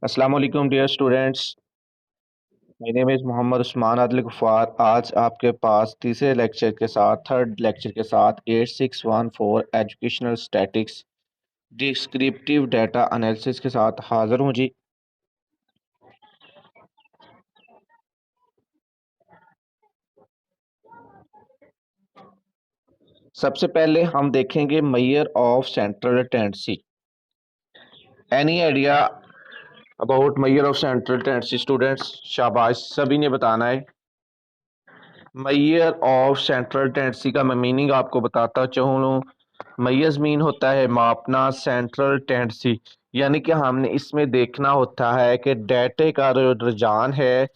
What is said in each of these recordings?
अस्सलाम वालेकुम dear students. My name is Mohammad Usman Adil Gaffar. आज आपके पास तीसरे लेक्चर के साथ थर्ड लेक्चर के साथ 8614 educational statics descriptive data analysis के साथ हाज़िर हूँ जी। सबसे पहले हम देखेंगे major of central tendency. Any idea about major of central tendency students? शाबाश, सभी ने बताना है। मेजर ऑफ सेंट्रल टेंडेंसी का मैं मीनिंग आपको बताता चलूँ। मैयज मीन होता है मापना, सेंट्रल टेंडेंसी यानी कि हमने इसमें देखना होता है कि डाटे का जो रुझान है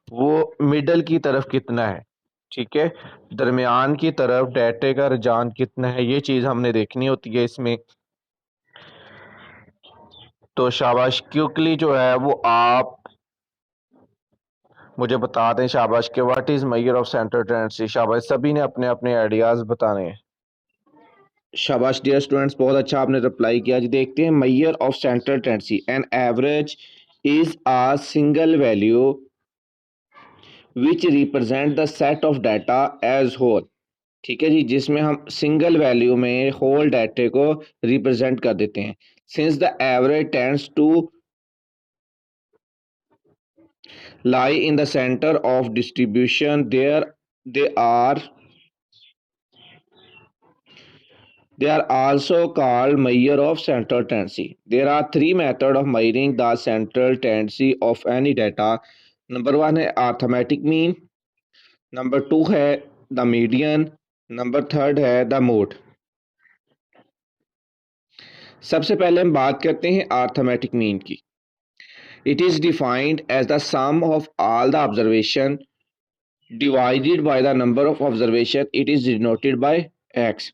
वो मिडल की तरफ कितना है। ठीक है, दरमियान की तरफ डाटे का रुझान कितना है, ये चीज़ हमने देखनी होती है इसमें। तो शाबाश, क्विकली जो है वो आप मुझे बता दें शाबाश कि what is major of central tendency. शाबाश, सभी ने अपने अपने आइडियाज़ बताने हैं। शाबाश डियर स्टूडेंट्स, बहुत अच्छा आपने रिप्लाई किया जी। देखते हैं measure of central tendency. An average is a single value which represent the set of data as whole. ठीक है जी, जिसमें हम सिंगल वैल्यू में होल डाटे को रिप्रेजेंट कर देते हैं। Since the average tends to lie in the centre of distribution there they are They are also called measure of central tendency. There are three methods of measuring the central tendency of any data. Number one है arithmetic mean, number two है the median, number third है the mode. सबसे पहले हम बात करते हैं arithmetic mean की. It is defined as the sum of all the observation divided by the number of observation. It is denoted by x.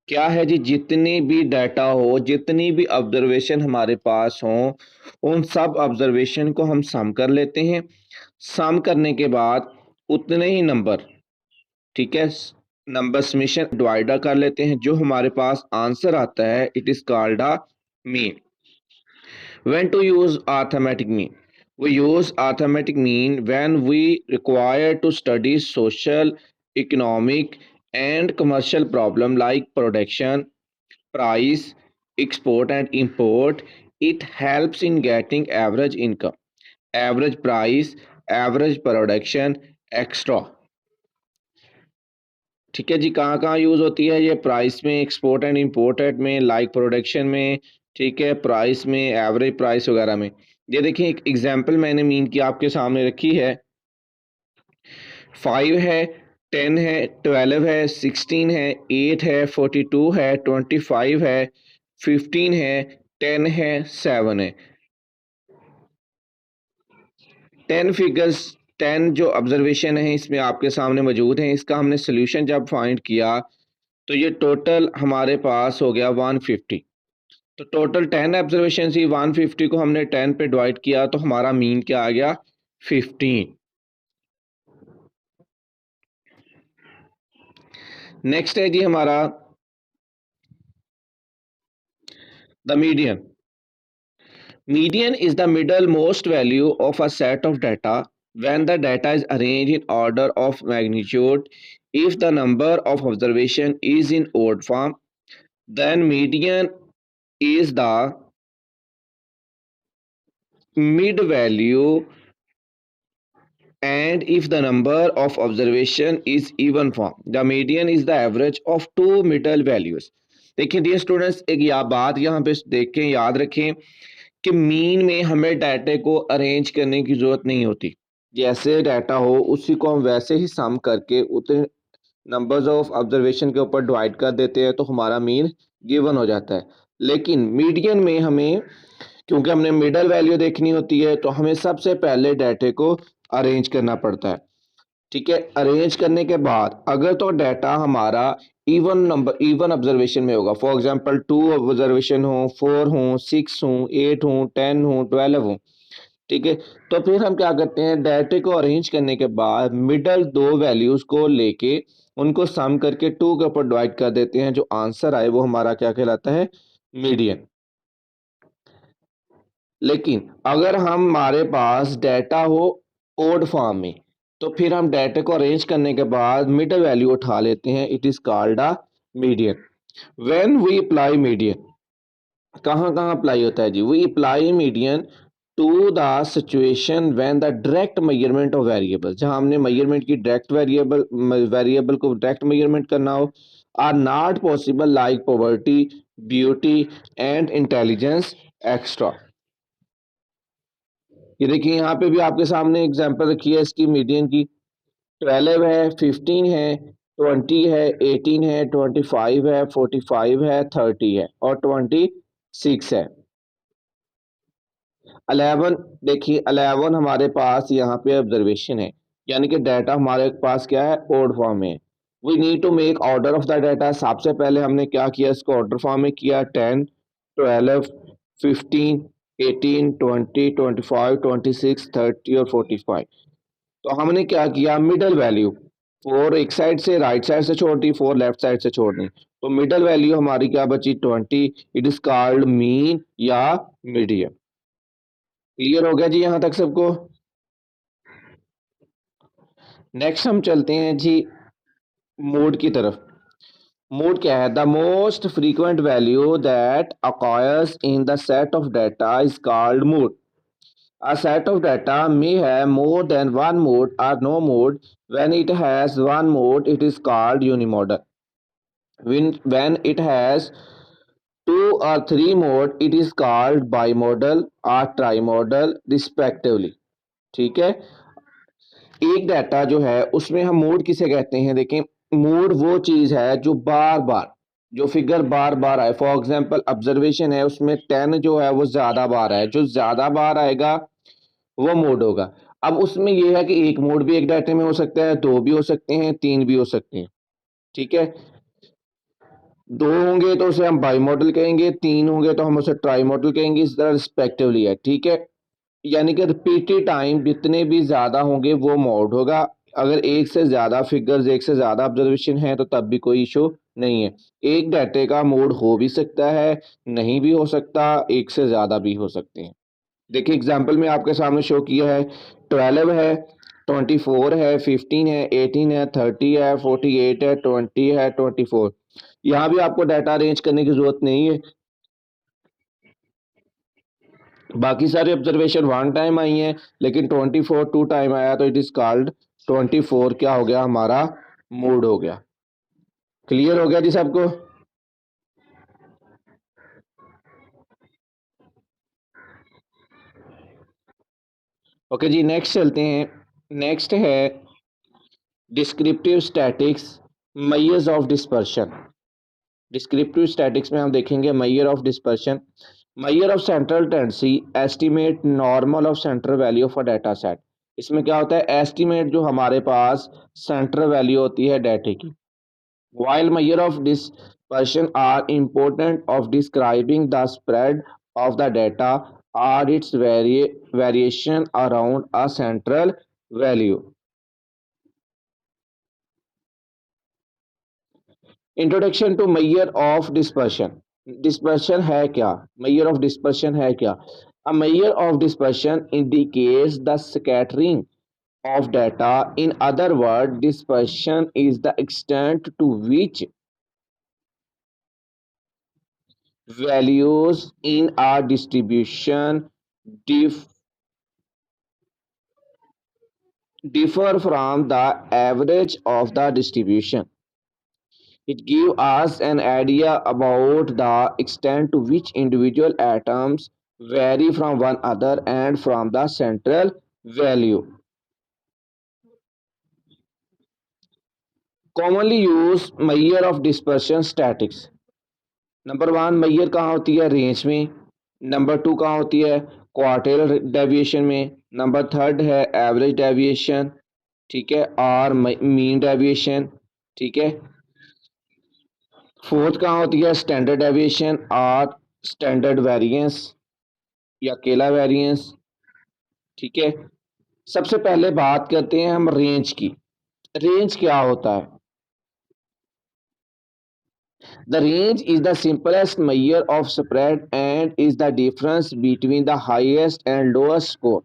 क्या है जी, जितनी भी डाटा हो, जितनी भी ऑब्जर्वेशन हमारे पास हो, उन सब ऑब्जर्वेशन को हम सम कर लेते हैं। सम करने के बाद उतने ही नंबर, ठीक है, नंबर समेशन डिवाइडर कर लेते हैं। जो हमारे पास आंसर आता है it is called a mean. When to use arithmetic mean? we use arithmetic mean when we require to study social, economic and commercial problem like production, price, export and import. It helps in getting average income, average price, average production, extra. ठीक है जी, कहाँ कहाँ use होती है ये? Price में, export and imported में, like production में, ठीक है, प्राइस में, एवरेज प्राइस वगैरह में। ये देखिए एक एग्जांपल मैंने मीन की आपके सामने रखी है। 5 है, 10 है, 12 है, 16 है, 8 है, 42 है, 25 है, 15 है, 10 है, 7 है। 10 फिगर्स, 10 जो ऑब्जर्वेशन है इसमें आपके सामने मौजूद हैं। इसका हमने सोल्यूशन जब फाइंड किया तो ये टोटल हमारे पास हो गया 150। तो टोटल 10 ऑब्जर्वेशन थी, 150 को हमने 10 पे डिवाइड किया तो हमारा मीन क्या आ गया? 15। नेक्स्ट है जी हमारा the median. Median is the middle most value of a set of data when the data is arranged in order of magnitude. If the number of observation is in odd form, then median is the mid value, and if the number of observation is even form, the median is the average of two middle values. देखिए dear students, एक बात यहाँ पे देखें, याद रखें कि mean में हमें डाटे को अरेंज करने की ज़रूरत नहीं होती। जैसे डाटा हो उसी को हम वैसे ही सम करके उतने नंबर्स ऑफ ऑब्जर्वेशन के ऊपर डिवाइड कर देते हैं तो हमारा मीन गिवन हो जाता है। लेकिन मीडियन में हमें, क्योंकि हमने मिडल वैल्यू देखनी होती है, तो हमें सबसे पहले डाटे को अरेंज करना पड़ता है। ठीक है, अरेंज करने के बाद अगर तो डाटा हमारा इवन ऑब्जर्वेशन में होगा, फॉर एग्जांपल 2 ऑब्जर्वेशन हो, 4 हो, 6 हो, 8 हो, 10 हो, 12 हो, ठीक है, तो फिर हम क्या करते हैं, डाटे को अरेंज करने के बाद मिडल दो वैल्यूज को लेके उनको सम करके 2 के ऊपर डिवाइड कर देते हैं। जो आंसर आए वो हमारा क्या कहलाता है? मीडियन। लेकिन अगर हमारे पास डाटा हो ओड फॉर्म में, तो फिर हम डाटा को अरेंज करने के बाद मिडल वैल्यू उठा लेते हैं। It is called a median. When we apply median, कहाँ कहाँ अप्लाई होता है जी? We apply median to the situation when the direct measurement of variable, जहाँ हमने मेजरमेंट की डायरेक्ट वेरिएबल को डायरेक्ट मेजरमेंट करना हो, are not possible like poverty, beauty and intelligence extra. ये देखिए यहाँ पे भी आपके सामने एग्जांपल रखी है इसकी मीडियन की। 12 है, 15 है, 20 है, 18 है, 25 है, 45 है, 30 है और 26 है। 11, देखिए 11 हमारे पास यहाँ पे ऑब्जर्वेशन है, यानी कि डाटा हमारे पास क्या है? ओड फॉर्म में। We need to make order of the data. सबसे पहले हमने क्या किया? इसको ऑर्डर फॉर्म में किया। 10, 12, 15, 18, 20, 25, 26, 30 और 45। तो हमने क्या किया? मिडल वैल्यू 4 एक साइड से, राइट साइड से छोड़ दी, 4 लेफ्ट साइड से छोड़ दी, तो मिडल वैल्यू हमारी क्या बची? 20। इट इज कॉल्ड मीन या मीडियन। क्लियर हो गया जी यहाँ तक सबको? नेक्स्ट हम चलते हैं जी मोड की तरफ। मोड क्या है? The most frequent value that occurs in the set of data is called mode. A set of data may have more than one mode or no mode. When it has one mode, it is called unimodal. When it has two or three mode, it is called bimodal or trimodal respectively. ठीक है? एक data जो है उसमें हम mode किसे कहते हैं? देखें, मोड वो चीज है जो बार बार, जो फिगर बार बार आए। फॉर एग्जांपल ऑब्जर्वेशन है, उसमें 10 जो है वो ज्यादा बार है, जो ज्यादा बार आएगा वो मोड होगा। अब उसमें यह है कि एक मोड भी एक डाटे में हो सकता है, दो भी हो सकते हैं, तीन भी हो सकते हैं। ठीक है? दो होंगे तो उसे हम बाई मॉडल कहेंगे, तीन होंगे तो हम उसे ट्राई मॉडल कहेंगे, इस तरह रिस्पेक्टिवली है। ठीक है? यानी कि रिपीटेड टाइम जितने भी ज्यादा होंगे वो मोड होगा। अगर एक से ज्यादा फिगर्स, एक से ज्यादा ऑब्जर्वेशन है तो तब भी कोई इशू नहीं है। एक डाटे का मोड हो भी सकता है, नहीं भी हो सकता, एक से ज्यादा भी हो सकते हैं। देखिए एग्जाम्पल में आपके सामने शो किया है। 12 है, 24 है, 15 है, 18 है, 30 है, 48 है, 20 है, 24। यहाँ भी आपको डाटा अरेंज करने की जरूरत नहीं है। बाकी सारे ऑब्जर्वेशन वन टाइम आई हैं, लेकिन 24 टू टाइम आया तो इट इज कॉल्ड 24 क्या हो गया? हमारा मूड हो गया। क्लियर हो गया जी सबको? ओके जी, नेक्स्ट चलते हैं। नेक्स्ट है descriptive statics, measures of dispersion. Descriptive statics में हम देखेंगे measure of dispersion. Major of central tendency, estimate normal of central value of a data set. इसमें क्या होता है? एस्टिमेट जो हमारे पास सेंट्रल वैल्यू होती है डाटे की। While measure of dispersion are important of describing the spread of the data or its variation around a central value. Introduction to measure of dispersion. Dispersion है क्या? Measure of dispersion है क्या? A measure of dispersion indicates the scattering of data. In other words, dispersion is the extent to which values in a distribution dif- differ from the average of the distribution. It gives us an idea about the extent to which individual atoms vary from one another and from the central value. Commonly used measure of dispersion statics. Number one मैयर कहाँ होती है? Range में। Number two कहाँ होती है? Quartile deviation में। Number third है एवरेज डेविएशन। ठीक है? और मीन डेविएशन। ठीक है? फोर्थ कहाँ होती है? स्टैंडर्ड डेविएशन और स्टैंडर्ड वेरिएंस या केला वेरिएंस। ठीक है? सबसे पहले बात करते हैं हम रेंज की। रेंज क्या होता है? The range is the simplest measure of spread and is the difference between the highest and lowest score.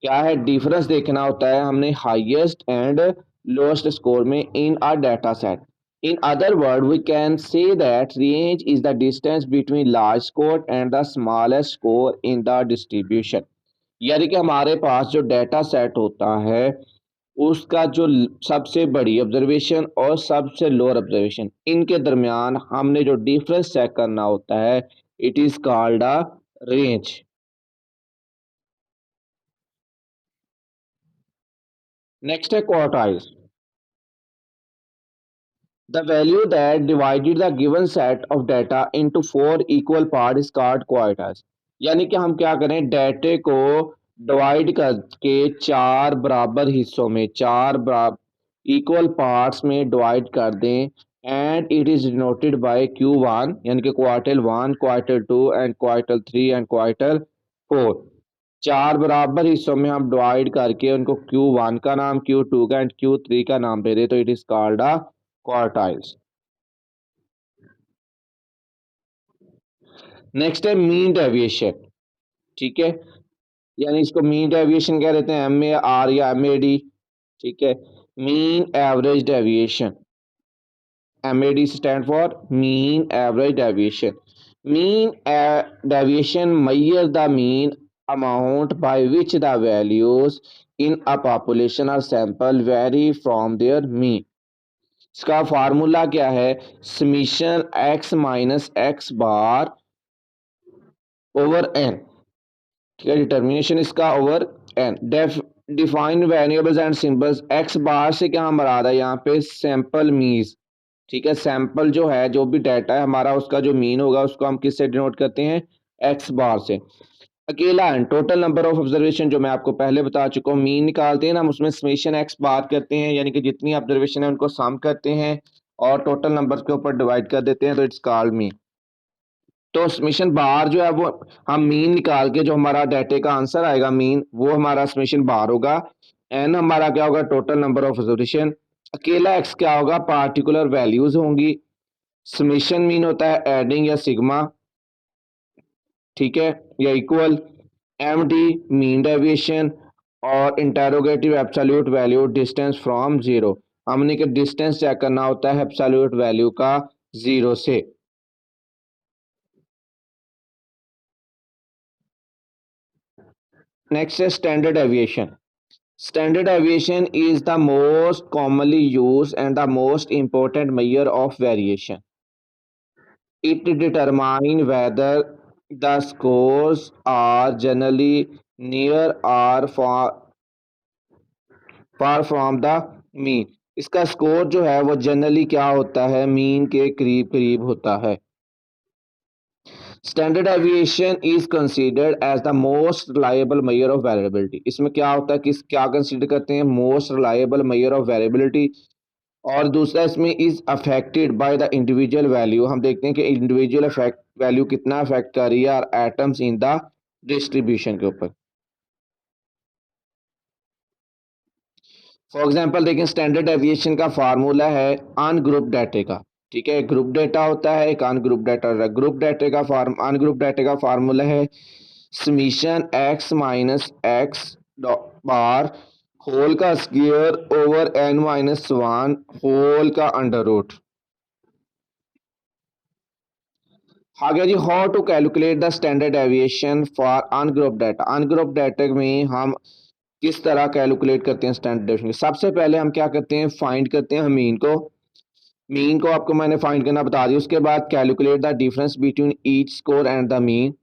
क्या है डिफरेंस देखना होता है हमने हाईएस्ट एंड लोएस्ट स्कोर में in a data set. In other words, we can say that range is the distance between large score and the smallest score in the distribution. यानी कि हमारे पास जो डाटा सेट होता है उसका जो सबसे बड़ी ऑब्जर्वेशन और सबसे लोअर ऑब्जर्वेशन इनके दरमियान हमने जो डिफरेंस चेक करना होता है it is called a range. Next है quartiles. The value that divided the given set of data into four equal parts is called quartiles. यानी कि हम क्या करें डाटे को डिवाइड करके चार बराबर हिस्सों में चार बराबर इक्वल पार्ट्स में डिवाइड कर दें and it is denoted by Q1 यानी कि quartile 1 quartile 2 and quartile 3 and quartile 4. चार बराबर हिस्सों में हम डिवाइड करके उनको Q1 का नाम Q2 का एंड Q3 का नाम दे दें तो it is called a quartiles. Next है मीन डेविएशन. ठीक है यानी इसको मीन डेविएशन कह देते हैं MAR या MAD. ठीक है mean average deviation. MAD stand for mean average deviation. Mean deviation measure the mean amount by which the values in a population or sample vary from their mean. इसका formula क्या है summation x minus x bar over n. ठीक है determination इसका over n. Define variables and symbols. X bar से क्या मराद है यहाँ पे सैंपल मीज. ठीक है सैंपल जो है जो भी डाटा है हमारा उसका जो मीन होगा उसको हम किससे डिनोट करते हैं एक्स बार से. अकेला N total number of observation जो मैं आपको पहले बता चुका हूँ मीन निकालते हैं ना हम उसमें समेशन एक्स बार करते हैं यानी कि जितनी ऑब्जर्वेशन है उनको सम करते हैं और टोटल नंबर के ऊपर डिवाइड कर देते हैं तो इट्स कॉल्ड मीन. तो समेशन बार जो है वो हम मीन निकाल के जो हमारा डाटे का आंसर आएगा मीन वो हमारा समेशन बार होगा. एन हमारा क्या होगा टोटल नंबर ऑफ ऑब्जर्वेशन. अकेला एक्स क्या होगा पार्टिकुलर वैल्यूज होंगी. समेशन मीन होता है एडिंग या सिग्मा. ठीक है या इक्वल. MD मीन डेविएशन और interrogative absolute value distance from zero. हमने के डिस्टेंस चेक करना होता है एब्सोल्यूट वैल्यू का जीरो से. नेक्स्ट है standard deviation. Standard deviation is the most commonly used and the most important measure of variation. It determines whether the scores are generally near or far from the mean. इसका score जो है वो generally क्या होता है mean के करीब करीब होता है. Standard deviation is considered as the most reliable measure of variability. इसमें क्या होता है कि क्या कंसीडर करते हैं most reliable measure of variability. और दूसरा इसमें is affected by the individual value. हम देखते हैं कि इंडिविजुअल अफेक्ट वैल्यू कितना अफेक्ट कर रही है और एटम्स इन द डिस्ट्रीब्यूशन के ऊपर. फॉर एग्जांपल देखें स्टैंडर्ड डेविएशन का फार्मूला है अनग्रुप डाटे का. ठीक है ग्रुप डाटा होता है एक अनग्रुप डाटा. ग्रुप डाटे का अनग्रुप डाटे का फार्मूला है summation x minus x bar whole का square over n minus one whole का अंडर रूट. आगे जी how to calculate the standard deviation for ungroup data. Ungroup data में हम किस तरह कैलकुलेट करते हैं स्टैंडर्ड डेविएशन. सबसे पहले हम क्या करते हैं फाइंड करते हैं मीन को. मीन को आपको मैंने फाइंड करना बता दिया. उसके बाद calculate the difference between each score and the mean.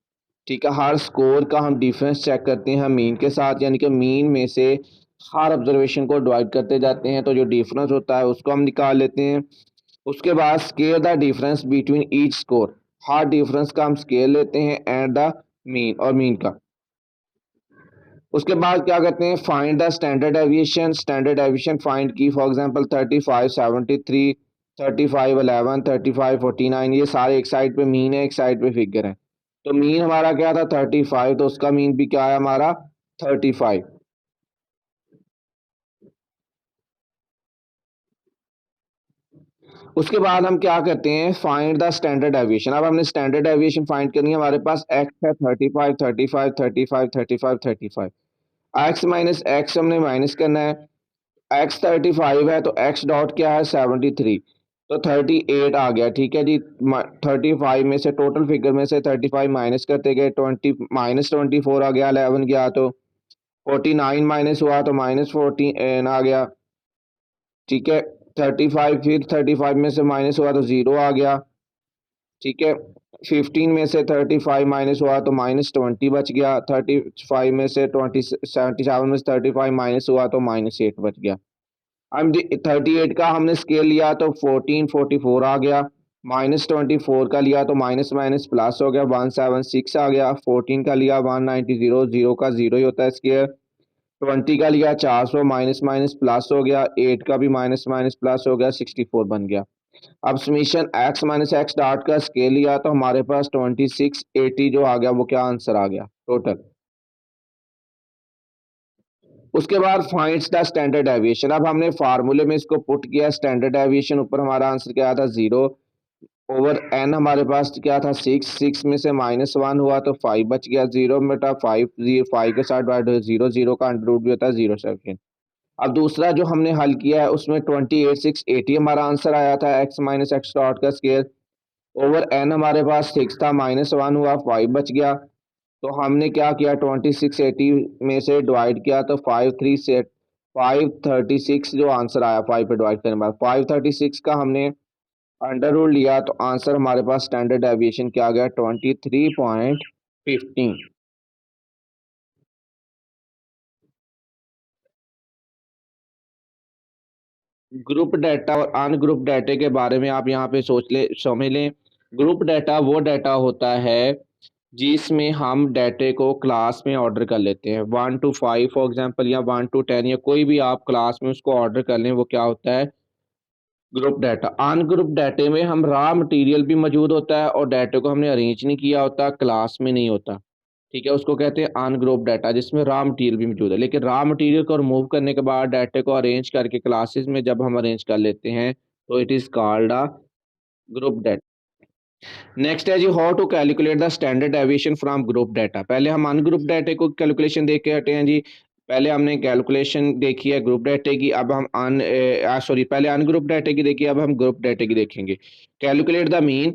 ठीक है हर स्कोर का हम डिफरेंस चेक करते हैं मीन के साथ यानी कि मीन में से हर ऑब्जर्वेशन को डिवाइड करते जाते हैं तो जो डिफरेंस होता है उसको हम निकाल लेते हैं. उसके बाद scale the difference between each score. Her difference का हम स्केल लेते हैं एंड द मीन और मीन का. उसके बाद क्या करते हैं find the standard deviation. Standard deviation find की फॉर एग्जांपल 35 73 35 11 35 49 ये सारे एक साइड पे मीन है एक साइड पे फिगर है. तो मीन हमारा क्या था 35 तो उसका मीन भी क्या है हमारा 35. उसके बाद हम क्या करते हैं, फाइंड द स्टैंडर्ड डेविएशन। अब हमने स्टैंडर्ड डेविएशन फाइंड करनी है। हमारे पास एक्स है 35, 35, 35, 35, 35। एक्स माइनस एक्स हमने माइनस करना है। एक्स 35 है तो एक्स डॉट क्या है 73, तो 38 आ गया। ठीक है जी। 35 में से टोटल फिगर में से 35 माइनस करते गए 20 माइनस 24 आ गया। 11 गया तो 49 माइनस हुआ तो माइनस 14 आ गया। ठीक है। 35 फिर 35 में से माइनस हुआ तो 0 आ गया। ठीक है। 15 में से 35 माइनस हुआ तो माइनस 20 बच गया। 35 में से 77 में से 35 माइनस हुआ तो माइनस 8 बच गया। हम 38 का हमने स्केल लिया तो 1444 आ गया। माइनस 24 का लिया तो माइनस माइनस प्लस हो गया 176 आ गया। 14 का लिया 190, जीरो का जीरो ही होता है स्केयर। 20 का लिया 400, माइनस माइनस प्लस हो गया। 8 का भी माइनस माइनस प्लस हो गया 64 बन गया। अब summation x minus x dot का स्केल लिया तो हमारे पास 2680 जो आ गया वो क्या आंसर आ गया टोटल। उसके बाद फाइंड्स द स्टैंडर्ड डेविएशन। अब हमने फार्मूले में इसको पुट किया। स्टैंडर्ड डेविएशन ऊपर हमारा आंसर क्या था 0 ओवर एन। हमारे पास क्या था 6, 6 में से माइनस 1 हुआ तो 5 बच गया। 0 बटा 5, 5 के साथ डिवाइड हो 0, 0 का अंडर रूट भी होता है 0 सेकेंड। अब दूसरा जो हमने हल किया है उसमें 28,680 हमारा आंसर आया था। एक्स माइनस एक्स डॉट का स्केयर ओवर एन हमारे पास 6 था, माइनस 1 हुआ 5 बच गया। तो हमने क्या किया 2680 में से डिवाइड किया तो 536 जो आंसर आया 5 पे डिवाइड करने के बाद 536 का हमने अंडर रूट लिया तो आंसर हमारे पास स्टैंडर्ड डेविएशन क्या आ गया 23.15। ग्रुप डाटा और अनग्रुप डाटा के बारे में आप यहाँ पे समझ लें। ग्रुप डाटा वो डाटा होता है जिसमें हम डाटे को क्लास में ऑर्डर कर लेते हैं 1 to 5 फॉर एग्जांपल, या 1 to 10, या कोई भी आप क्लास में उसको ऑर्डर कर लें, वो क्या होता है ग्रुप डाटा। अनग्रुप डाटे में हम रॉ मटेरियल भी मौजूद होता है और डाटे को हमने अरेंज नहीं किया होता, क्लास में नहीं होता। ठीक है, उसको कहते हैं अनग्रुप डाटा जिसमें रॉ मटेरियल भी मौजूद है। लेकिन रॉ मटेरियल को रिमूव करने के बाद डाटे को अरेंज करके क्लासेस में जब हम अरेंज कर लेते हैं तो it is called a group data. Next है जी how to calculate the standard deviation from group data. पहले हम अनग्रुप डाटे को कैलकुलेशन देख के हटे हैं जी। पहले हमने कैलकुलेशन देखी है ग्रुप डाटे की, अब हम पहले अनग्रुप डाटे की देखी, अब हम ग्रुप डाटे की देखेंगे। कैलकुलेट द मीन,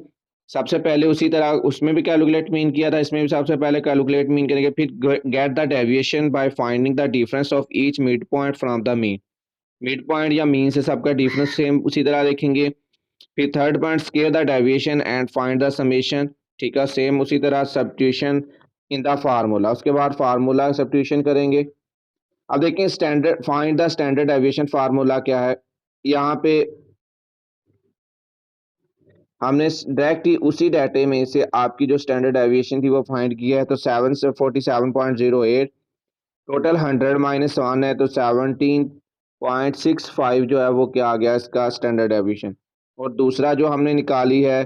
सबसे पहले उसी तरह उसमें भी कैलकुलेट मीन किया था, इसमें भी सबसे पहले कैलकुलेट मीन करेंगे। फिर get the deviation by finding the difference of each mid point from the mean. Mid point या मीन से सबका डिफरेंस सेम उसी तरह देखेंगे। फिर third point square the deviation and find the summation. ठीक है, सेम उसी तरह सब्स्टिट्यूशन इन द फार्मूला। उसके बाद फार्मूला सब्स्टिट्यूशन करेंगे। अब देखें standard find the standard deviation formula क्या है। यहाँ पे हमने डायरेक्ट ही उसी डाटे में से आपकी जो स्टैंडर्ड डेविएशन थी वो फाइंड किया है। तो 7 से 47.08, टोटल 100 माइनस 1 है तो 17.65 जो है वो क्या आ गया इसका स्टैंडर्ड डेविएशन। और दूसरा जो हमने निकाली है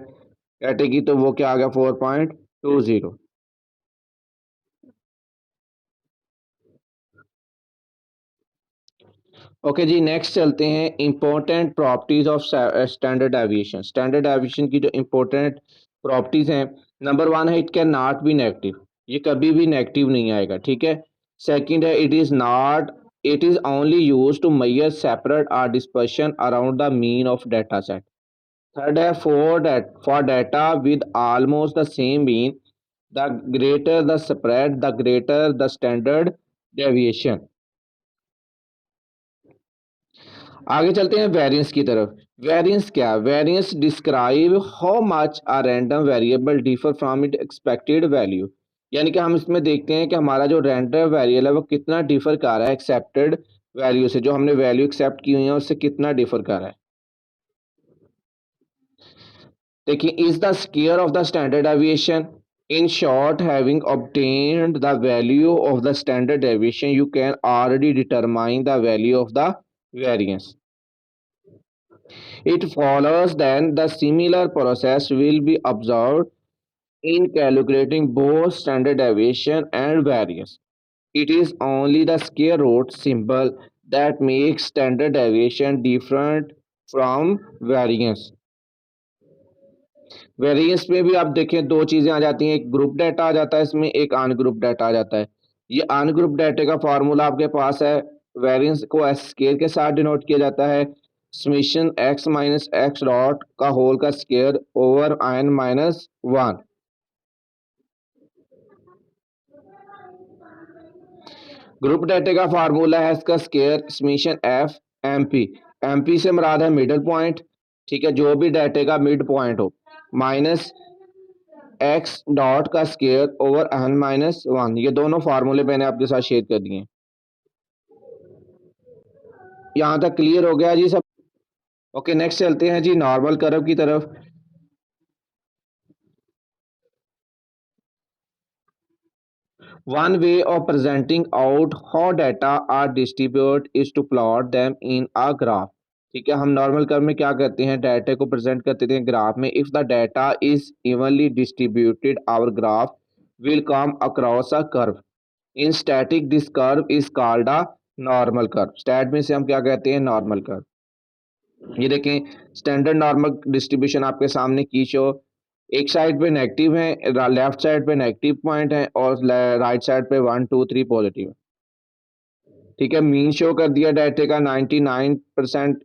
डाटे की तो वो क्या आ गया 4.20। ओके जी, नेक्स्ट चलते हैं important properties of standard deviation. Standard deviation की जो इंपॉर्टेंट प्रॉपर्टीज हैं, नंबर 1 है it can not be negative, ये कभी भी नेगेटिव नहीं आएगा। ठीक है। सेकंड है it is only used to measure separate और dispersion around the mean of data set. Third है for data with almost the same mean the greater the spread the greater the standard deviation. आगे चलते हैं variance की तरफ। Variance क्या है? Variance describe how much a random variable differ from it expected value. यानी कि हम इसमें देखते हैं कि हमारा जो रैंडम वेरिएबल है वो कितना डिफर कर रहा है एक्सेप्टेड वैल्यू से, जो हमने वैल्यू एक्सेप्ट की हुई है उससे कितना डिफर कर रहा है। देखिए, is the square of the standard deviation. In short, having obtained the value of the standard deviation you can already determine the value of the variance. It follows then the similar process will be observed in calculating both standard deviation and variance. It is only the square root symbol that makes standard deviation different from variance. Variance में भी आप देखें दो चीज़ें आ जाती हैं, एक group data आ जाता है इसमें, एक अनग्रुप डाटा आ जाता है। ये अनग्रुप डाटे का फार्मूला आपके पास है, वेरिएंस को एस स्केयर के साथ डिनोट किया जाता है, summation x minus x dot का होल का square over n minus 1। Group डाटे का फार्मूला है इसका square summation F MP, MP से मुराद है मिडल पॉइंट, ठीक है, जो भी डाटे का मिड पॉइंट हो, माइनस एक्स डॉट का स्केयर ओवर n माइनस 1। ये दोनों फार्मूले मैंने आपके साथ शेयर कर दिए। यहाँ तक क्लियर हो गया जी सब? ओके, नेक्स्ट चलते हैं जी नॉर्मल कर्व की तरफ। One way of presenting out how data are distributed is to plot them in a graph। ठीक है, हम नॉर्मल कर्व में क्या करते हैं, डाटा को प्रेजेंट करते हैं ग्राफ में। If the data is evenly distributed our graph will come across a curve. In static this curve is called a normal curve. Stat में से हम क्या कहते हैं, नॉर्मल कर्व। ये देखें स्टैंडर्ड नॉर्मल डिस्ट्रीब्यूशन आपके सामने की शो, एक साइड पे नेगेटिव है, लेफ्ट साइड पे नेगेटिव पॉइंट है और राइट साइड पे 1 2 3 पॉजिटिव है। ठीक है, मीन शो कर दिया डाटे का 99%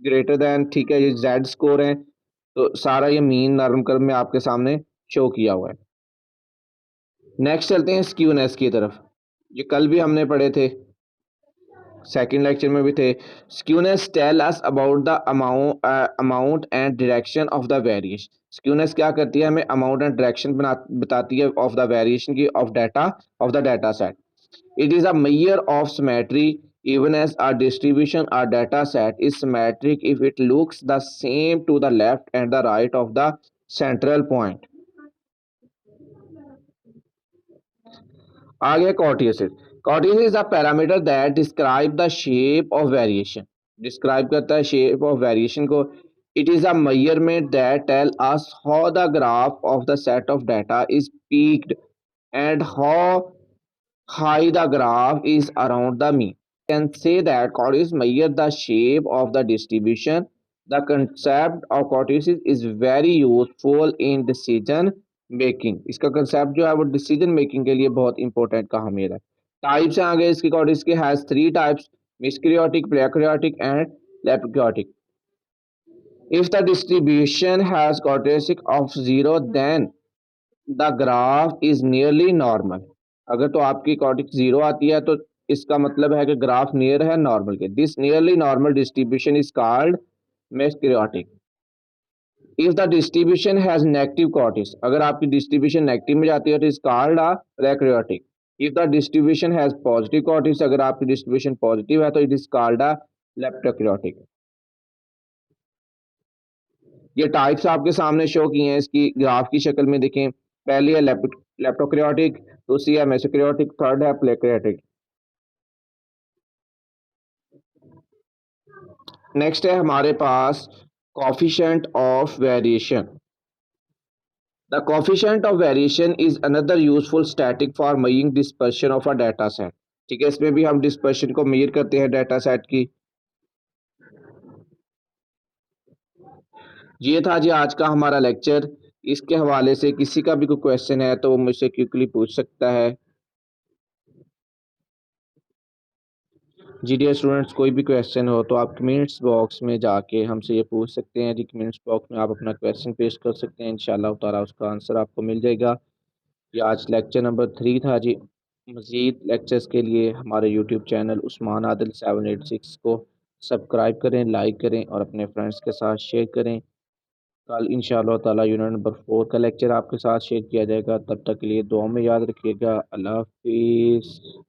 ग्रेटर देन, ठीक है, ये जेड स्कोर है, तो सारा ये मीन नॉर्मल कर्व में आपके सामने शो किया हुआ है। नेक्स्ट चलते हैं स्क्यूनेस की तरफ। ये कल भी हमने पढ़े थे, सेकंड लेक्चर में भी थे। Skewness tell us about the amount and direction of the variation. Skewness क्या करती है, हमें अमाउंट एंड डायरेक्शन बताती है ऑफ द वेरिएशन की of the data set. It is a measure of symmetry even as a distribution or data set is symmetric if it looks the same to the left and the right of the central point। आ गया kurtosis. Kurtosis is a parameter that describe the shape of variation, describe करता है shape of variation को। It is a measurement that tell us how the graph of the set of data is peaked and how high the graph is around the mean. Can say that cortices measure the shape of the distribution। The concept of cortices is very useful in decision making. इसका concept जो है वो decision making के लिए बहुत important कहा मेरा। Types हैं आगे इसके कॉर्टिस के, has 3 types, mesokurtic, platykurtic and leptokurtic. If the distribution has kurtosis of 0 then the graph is nearly normal. अगर तो आपकी कॉर्टिक 0 आती है तो इसका मतलब है कि ग्राफ नियर है नॉर्मल के। This nearly normal distribution is called mesokurtic. If the distribution has negative kurtosis, अगर आपकी डिस्ट्रीब्यूशन नेगेटिव में जाती है तो is called a platykurtic. If the distribution has positive kurtosis, अगर आपकी डिस्ट्रीब्यूशन पॉजिटिव है तो it is called a leptokurtic. ये टाइप्स आपके सामने शो किए हैं इसकी ग्राफ की शक्ल में, देखें। पहली है लेप्टोक्रियोटिक, दूसरी है मेसोक्रियोटिक, थर्ड है प्लेक्रियोटिक। नेक्स्ट है हमारे पास coefficient of variation. The coefficient of variation is another useful static for measuring dispersion of a data set। ठीक है, इसमें भी हम डिस्पर्शन को मेजर करते हैं डाटा सेट की। ये था जी आज का हमारा लेक्चर। इसके हवाले से किसी का भी कोई क्वेश्चन है तो वो मुझसे क्विकली पूछ सकता है। जी डियर स्टूडेंट्स, कोई भी क्वेश्चन हो तो आप कमेंट्स बॉक्स में जाके हमसे ये पूछ सकते हैं जी। कमेंट्स बॉक्स में आप अपना क्वेश्चन पेश कर सकते हैं, इंशाल्लाह ताला उसका आंसर आपको मिल जाएगा। ये आज लेक्चर नंबर 3 था जी। मज़ीद लेक्चर्स के लिए हमारे यूट्यूब चैनल उस्मान आदिल 786 को सब्सक्राइब करें, लाइक करें और अपने फ्रेंड्स के साथ शेयर करें। कल इंशाअल्लाह ताला यूनिट नंबर 4 का लेक्चर आपके साथ शेयर किया जाएगा। तब तक के लिए दुआ में याद रखिएगा। अल्लाह हाफिज़।